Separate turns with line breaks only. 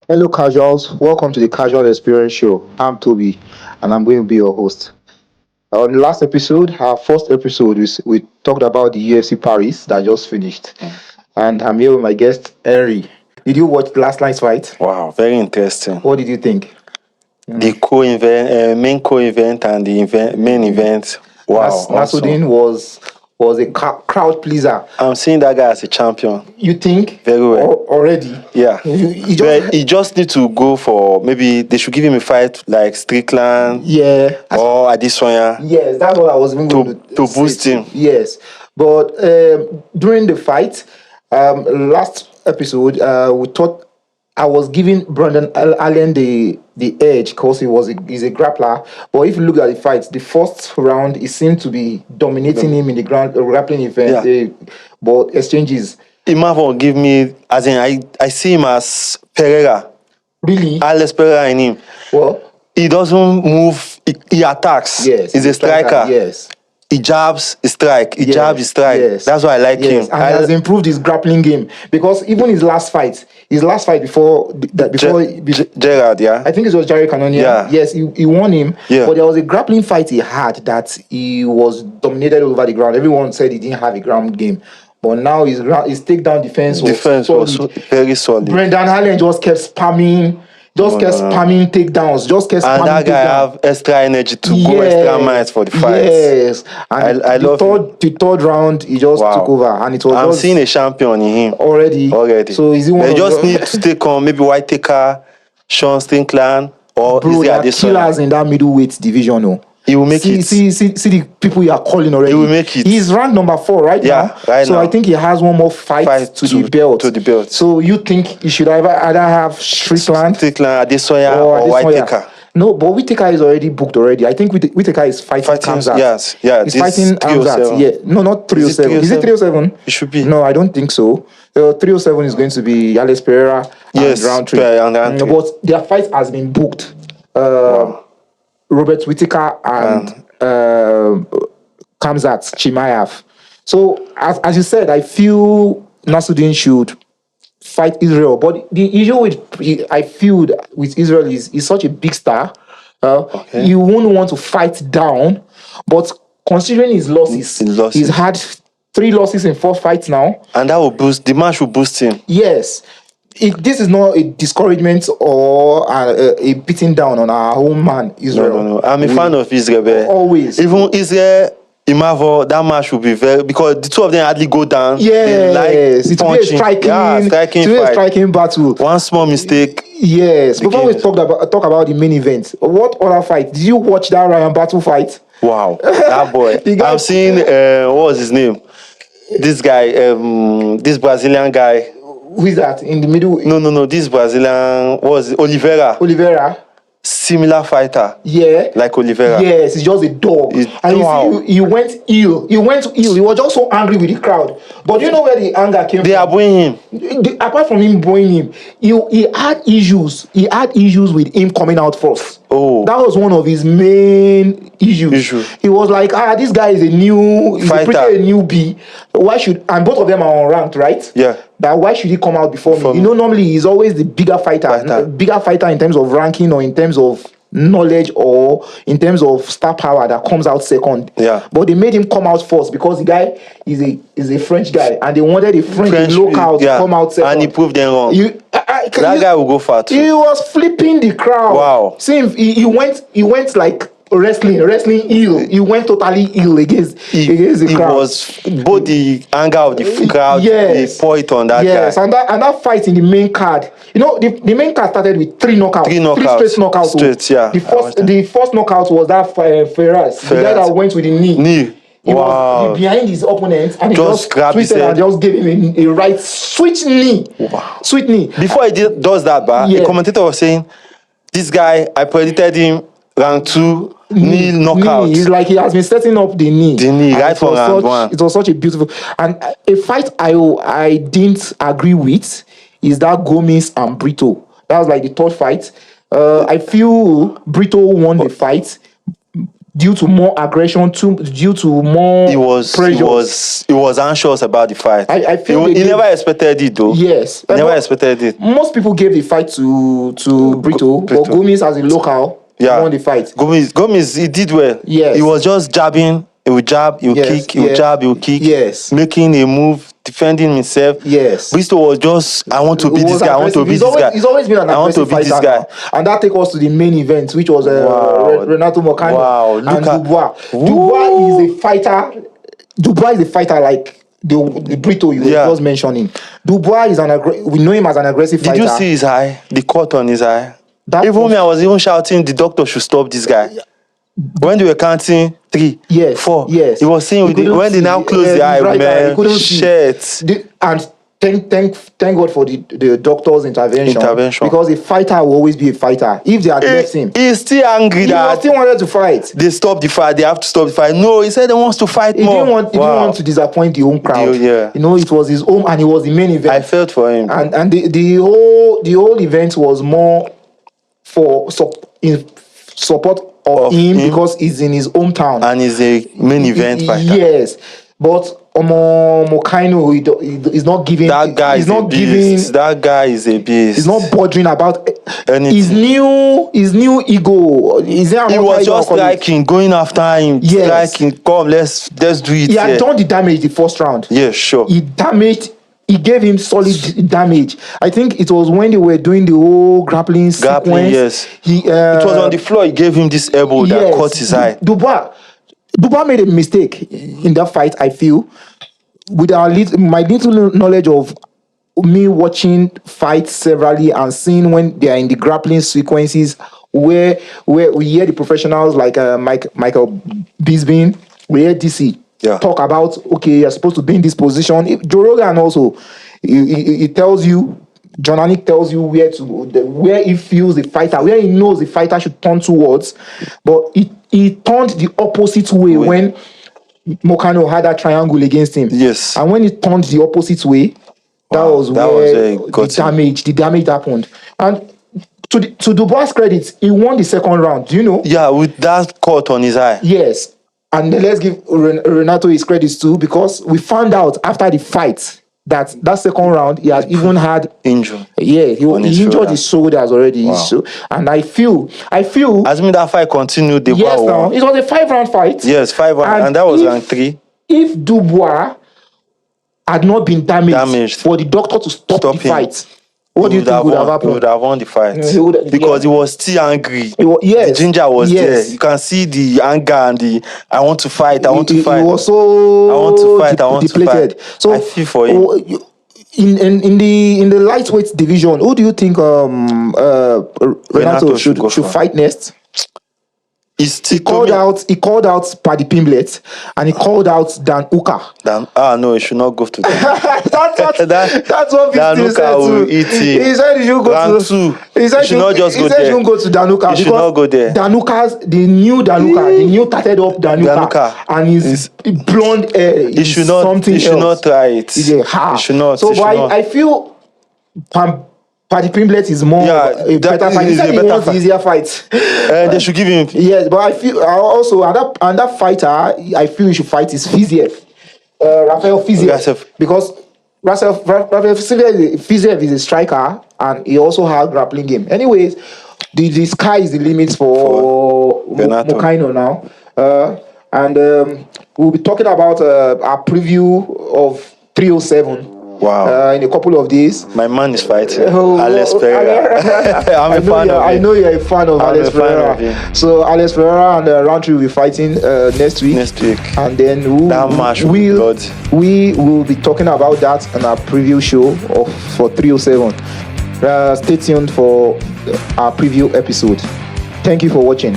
Hello, casuals. Welcome to the Casual Experience Show. I'm Toby, and I'm going to be your host. On the last episode, our first episode, we talked about the UFC Paris that just finished, and I'm here with my guest Henry. Did you watch last night's fight?
Wow, very interesting.
What did you think?
The co-event, main co-event, and the main event. Wow,
Nasruddin
awesome.
was a crowd pleaser.
I'm seeing that guy as a champion.
You think
Very well.
Already?
Yeah. He just need to go for, maybe they should give him a fight like Strickland
Yeah.
or Adesanya
Yes, that's what I was even going
to boost him.
Yes, but during the fight, last episode, we thought I was giving Brandon Allen the edge because he's a grappler. But if you look at the fight, the first round, he seemed to be dominating him in the grappling event.
Yeah.
But exchanges.
Imavo give me, as in, I see him as Pereira.
Really?
Alex Pereira in him.
Well,
He doesn't move, he attacks.
yes.
He's a striker.
Yes.
He jabs, he strike. He jabs, he strike.
Yes.
That's why I like him.
And he has improved his grappling game because even his last fight before
Gerard, yeah.
I think it was Jerry Cannonier.
Yeah.
Yes, he won him.
Yeah.
But there was a grappling fight he had that he was dominated over the ground. Everyone said he didn't have a ground game. But now his takedown defense was solid.
Very solid.
Brendan Allen just kept spamming. Spamming takedowns. Just kept spamming.
And that guy have extra energy to go extra miles for the fight.
Yes. And
I love him.
The third round, he just took over. And it was
I'm seeing a champion in him.
Already.
So
is he one
they
of
just need to take on maybe Whitaker, Sean Strickland, or
Bro,
is
there
there
are
Adesanya?
killers in that middleweight division. No.
He will make it.
See the people you are calling already.
He will make it.
He's ranked number 4 right now.
Right
so
now.
I think he has one more fight to the belt.
To the belt.
So you think he should either have Strickland
Adesanya or Whitaker?
No, but Whitaker is already booked already. I think Whitaker is fighting Kamzat.
Yes, yeah.
He's fighting Kamzat. Yeah. No, not 307. Is it 307?
It should be.
No, I don't think so. 307 is going to be Alex Pereira and Roundtree. But their fight has been booked. Robert Whitaker and Kamzat Chimaev. So, as you said, I feel Nasruddin should fight Israel. But the issue with Israel is he's such a big star. You won't want to fight down. But considering his losses, he's had 3 losses in 4 fights now.
And that will boost, the match will boost him.
Yes. This is not a discouragement or a beating down on our home man, Israel.
No. I'm a fan of Israel.
Always.
Even Israel, Imavo, that match will be because the two of them hardly go down.
Yes. It will be a striking battle.
One small mistake.
Yes. Before we talk about the main event, what other fight? Did you watch that Ryan Battle fight?
Wow. That boy. I've seen, what was his name? This guy, this Brazilian guy.
Who is that in the middle?
No. This Brazilian, what was it? Oliveira. Similar fighter.
Yeah.
Like Oliveira.
Yes, he's just a dog. He went ill. He was just so angry with the crowd. But you know where the anger came from?
They are booing him.
Apart from him booing him, he had issues. He had issues with him coming out first.
Oh.
That was one of his main issues. He was like, this guy is a newbie. And both of them are unranked, right?
Yeah.
That why should he come out before me? Normally he's always the bigger fighter in terms of ranking or in terms of knowledge or in terms of star power that comes out second.
Yeah.
But they made him come out first because the guy is a French guy and they wanted a French local to come out second.
And he proved them wrong. That guy will go far too.
He was flipping the crowd.
Wow.
See him, he went like wrestling ill. He went totally ill against the crowd.
It was both the anger of the crowd, the point on that guy.
Yes, and that fight in the main card. The main card started with 3 knockouts. 3 straight knockouts. The first knockout was that Ferraz, the guy that went with the knee. He was behind his opponent and he just twisted and just gave him a right sweet knee.
Wow.
Sweet knee.
Before he does that, the commentator was saying, this guy, I predicted him round 2 knee knockout.
It's like he has been setting up the knee.
Right from round 1.
It was such a beautiful and a fight I didn't agree with is that Gomez and Brito. That was like the third fight. I feel Brito won the fight. due to more aggression, due to more pressure.
He was anxious about the fight.
I feel
he never expected it though.
Yes.
Never expected it.
Most people gave the fight to Brito, but Gomis as a local won the fight.
Gomis, he did well.
Yes.
He was just jabbing. He would jab, he would kick, he would jab, he would kick.
Yes.
Making a move, defending himself.
Yes.
Brito was just, I want to beat this guy, I want to beat this guy.
He's always been an aggressive fighter. This guy. And that takes us to the main event, which was Renato Moicano and Dubois. Dubois is a fighter. Dubois is a fighter like the Brito you were just mentioning. Dubois is we know him as an aggressive fighter.
Did you see his eye? The cut on his eye. I was even shouting, the doctor should stop this guy. When they were counting 3, 4, he was saying when they now close the eye, man, shit.
And thank God for the doctor's intervention. Because a fighter will always be a fighter. If they had left him,
he's still angry that
he still wanted to fight.
They stopped the fight. They have to stop the fight. No, he said he wants to fight more.
He didn't want to disappoint the home crowd. You know, it was his home, and it was the main event.
I felt for him.
And the whole event was more in support of him because he's in his hometown
and he's a main event fighter.
Yes, but Moicano is not giving.
That guy is a beast. That guy is a beast.
He's not bothering about
anything.
His new ego.
He was just striking, going after him.
Yes.
Striking, come, let's do it.
He had done the damage the first round.
Yeah, sure.
He gave him solid damage. I think it was when they were doing the whole grappling sequence.
Yes. It was on the floor. He gave him this elbow that caught his eye.
Dubois made a mistake in that fight, I feel. With my little knowledge of me watching fights severally and seeing when they are in the grappling sequences where we hear the professionals like Michael Bisping, we hear DC. Talk about, okay, you're supposed to be in this position. Joe Rogan also, he tells you, John Anik tells you where he feels the fighter, where he knows the fighter should turn towards, but he turned the opposite way when Moicano had that triangle against him.
Yes.
And when he turned the opposite way, that was where the damage happened. And to Dubois' credit, he won the second round. Do you know?
Yeah, with that cut on his eye.
Yes. And let's give Renato his credits too, because we found out after the fight that second round he had even had
injury.
Yeah, he injured his shoulders already.
Wow.
So, and I feel.
Assuming that fight continued, it
was a 5-round fight.
Yes, 5 round, and that was round 3.
If Dubois had not been damaged for the doctor to stop the fight, what do you think would have happened?
He would have won the fight because he was still angry. The ginger was there. You can see the anger and I want to fight. I want to fight.
He was so
I want to fight. I want
depleted.
to fight.
So
I feel for him.
In the lightweight division, who do you think Renato should fight next? He called out Paddy Pimblett and he called out Dan Uka.
No, he should not go to Dan.
That's what
Dan Uka will eat him.
He said he should go to. He said he should not just go there. He said he shouldn't go to Dan Uka.
He should not go there.
Dan Uka's the new tatted up Dan Uka, and his blonde hair.
He should not try it. He should not.
So I feel Paddy Pimblett is more a better fight. He said he wants easier fights.
They should give him.
Yes, but I feel also and that fighter, I feel he should fight is Fiziev. Rafael Fiziev. Because Rafael Fiziev is a striker and he also has grappling game. Anyways, the sky is the limit for Moicano now. And we'll be talking about our preview of 307.
Wow.
In a couple of days.
My man is fighting. Alex Pereira.
I know you're a fan of Alex Pereira. So Alex Pereira and Roundtree will be fighting next week. And then we will be talking about that on our preview show for 307. Stay tuned for our preview episode. Thank you for watching.